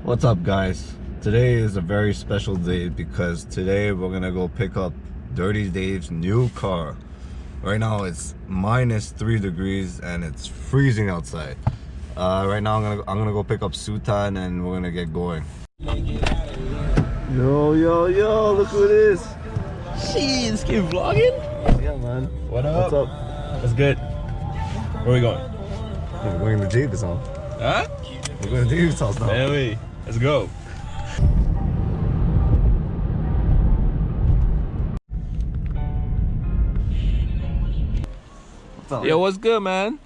What's up, guys? Today is a very special day because today we're gonna go pick up Dirty Dave's new car. Right now it's -3 degrees and it's freezing outside. Right now I'm gonna go pick up Sultan and we're gonna get going. Yo, look who it is. Shit, this kid vlogging? Yeah, man. What up? What's up? That's good. Where are we going? We're going to Dave's house. Huh? We're going to Dave's house now. Anyway, let's go. What's up? Yo, what's good, man?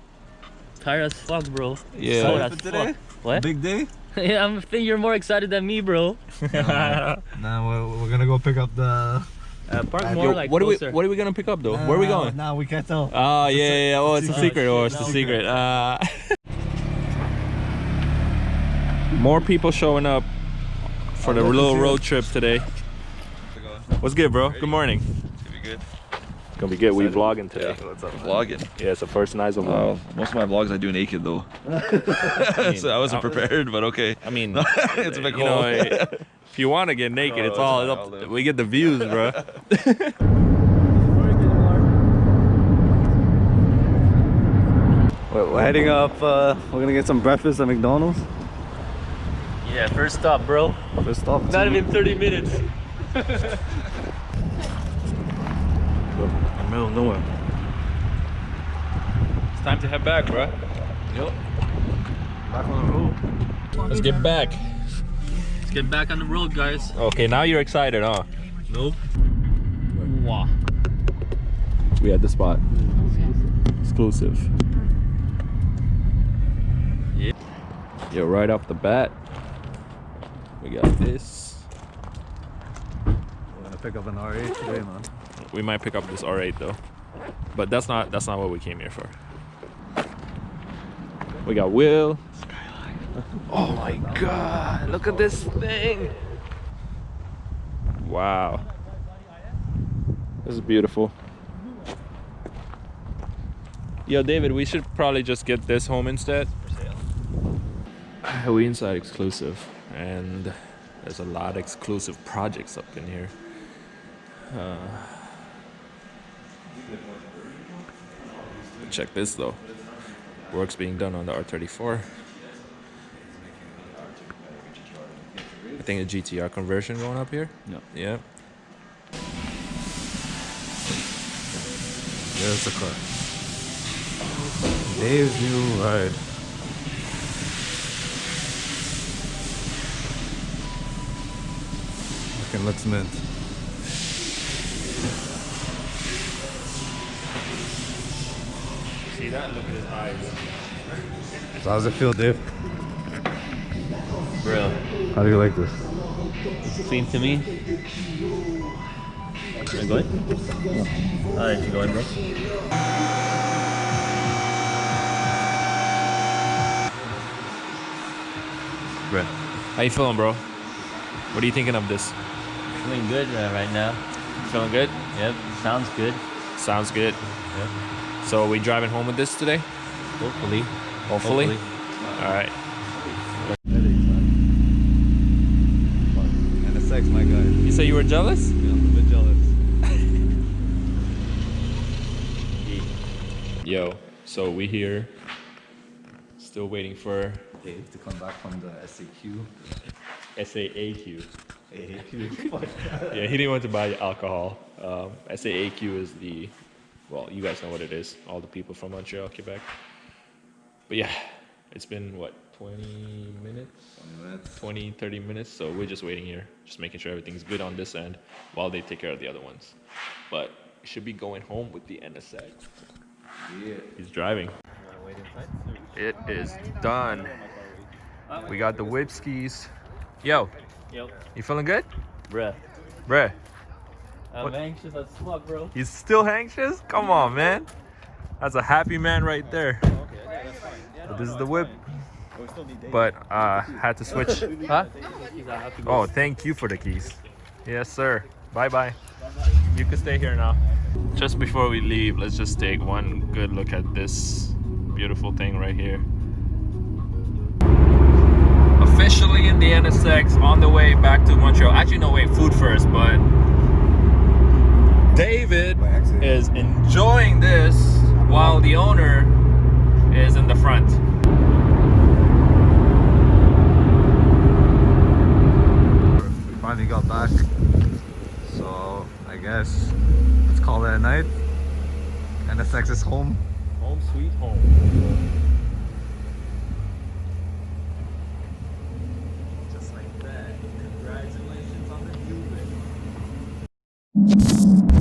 Tired as fuck, bro. Yeah. Tired For as today? fuck. What? Big day? Yeah, I think you're more excited than me, bro. Now we're gonna go pick up the... Park Yo, more like what closer. are we gonna pick up though? Where are we going? Nah, we can't tell. Oh yeah. Oh, it's a secret. Oh, it's It's a a secret. More people showing up for the little road trip today. What's good, bro? Good morning. It's gonna be good. Gonna be good. We vlogging today. What's up? Vlogging. Yeah, it's the first night of vlog. Most of my vlogs I do naked though. So I wasn't prepared, but okay. I mean, It's a bit you know, cold. if you want to get naked, No, it's it's all fine, up. I'll live. We get the views, bro. We're heading up, we're gonna get some breakfast at McDonald's. Yeah, first stop, bro. First stop. Not even 30 minutes. in the middle of nowhere. It's time to head back, bro. Yep. Back on the road. Let's get back. Let's get back on the road, guys. Okay, now you're excited, huh? Nope. Wow. We had the spot. Exclusive. Yeah. Yo, right off the bat, we got this. We're gonna pick up an R8 today, man. We might pick up this R8 though, but that's not what we came here for. We got Will. Oh my God! Look at this thing. Wow. This is beautiful. Yo, David, we should probably just get this home instead. We inside exclusive, and there's a lot of exclusive projects up in here. Check this though. Work's being done on the R34. I think a GTR conversion going up here. Yeah. There's the car. Dave's new ride. Fucking looks mint. See that? Look at his eyes. So how's it feel, Dave? Bro, How do you like this? clean to me. You going? Alright, you going, bro? Bro, how you feeling, bro? What are you thinking of this? Feeling good right now. Feeling good? Yep, sounds good. Sounds good. Yep. So are we driving home with this today? Hopefully. Hopefully. All right. And the sex, my guy. You say you were jealous? Yeah, I'm a bit jealous. Yo, so we here. Still waiting for Dave to come back from the SAQ. SAAQ. AAQ. Yeah, he didn't want to buy alcohol. SAAQ is the, well, you guys know what it is. All the people from Montreal, Quebec. But yeah, it's been what, 20 minutes? 20, 30 minutes. So we're just waiting here, just making sure everything's good on this end while they take care of the other ones. But we should be going home with the NSX. Yeah. He's driving. It is done. We got the whip skis. Yo, Yep. you feeling good? Bruh. Bruh, I'm What? anxious as fuck, bro. you still anxious? Come on, man. That's a happy man right there. So this is the whip. But had to switch. Huh? Oh, thank you for the keys. Yes, sir. Bye-bye. You can stay here now. Just before we leave, let's just take one good look at this beautiful thing right here. A officially in the NSX on the way back to Montreal. Actually, no, wait, food first, but David is enjoying this while the owner is in the front. We finally got back, so I guess let's call it a night. NSX is home. Home sweet home. Just like that. Congratulations on the new bit.